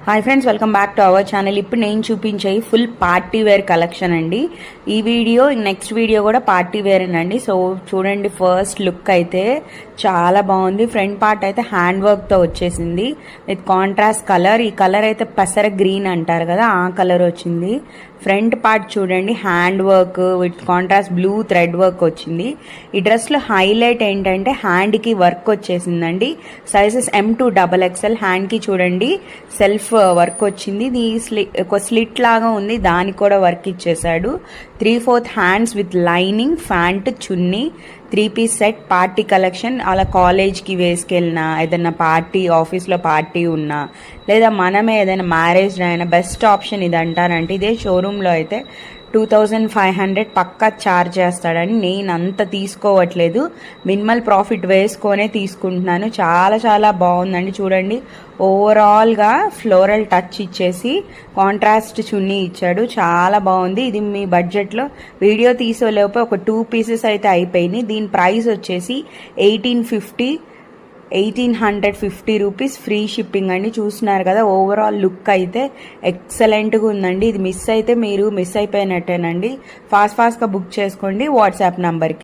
Hi friends, welcome back to our channel. ఇప్పుడు నేను చూపించే ఫుల్ పార్టీ వేర్ కలెక్షన్ అండి. ఈ వీడియో నెక్స్ట్ వీడియో కూడా పార్టీ వేర్ అండి. సో చూడండి, ఫస్ట్ లుక్ అయితే చాలా బాగుంది. ఫ్రంట్ పార్ట్ అయితే హ్యాండ్ వర్క్ తో వచ్చేసింది విత్ కాంట్రాస్ట్ కలర్. ఈ కలర్ అయితే పెసర గ్రీన్ అంటారు కదా, ఆ కలర్ వచ్చింది. ఫ్రంట్ పార్ట్ చూడండి, hand work with contrast blue thread work వచ్చింది. ఈ డ్రెస్ లో హైలైట్ ఏంటంటే హ్యాండ్ కి వర్క్ వచ్చేసిందండి. Sizes M2XXL. హ్యాండ్ కి చూడండి సెల్ఫ్ వర్క్ వచ్చింది. ఒక స్లిట్ లాగా ఉంది, దానికి కూడా వర్క్ ఇచ్చేసాడు. 3/4 hands with lining, pant, chunni, 3-piece set. Party collection. అలా కాలేజ్కి వేసుకెళ్ళినా, ఏదైనా పార్టీ, ఆఫీస్లో పార్టీ ఉన్నా, లేదా మనమే ఏదైనా మ్యారేజ్ అయినా బెస్ట్ ఆప్షన్ ఇది అంటారంటే. ఇదే షోరూంలో అయితే 2500 పక్కా ఛార్జ్ చేస్తాడని. నేను అంత తీసుకోవట్లేదు, మినిమల్ ప్రాఫిట్ వేసుకొనే తీసుకుంటున్నాను. చాలా చాలా బాగుందండి. చూడండి, ఓవరాల్గా ఫ్లోరల్ టచ్ ఇచ్చేసి కాంట్రాస్ట్ చున్నీ ఇచ్చాడు. చాలా బాగుంది. ఇది మీ బడ్జెట్లో వీడియో తీసేలోపు ఒక 2 pieces అయితే అయిపోయినాయి. దీని ప్రైస్ వచ్చేసి 1850 రూపీస్, ఫ్రీ షిప్పింగ్ అండి. చూస్తున్నారు కదా, ఓవరాల్ లుక్ అయితే ఎక్సలెంట్గా ఉందండి. ఇది మిస్ అయితే మీరు మిస్ అయిపోయినట్టేనండి. ఫాస్ట్గా బుక్ చేసుకోండి వాట్సాప్ నంబర్కి.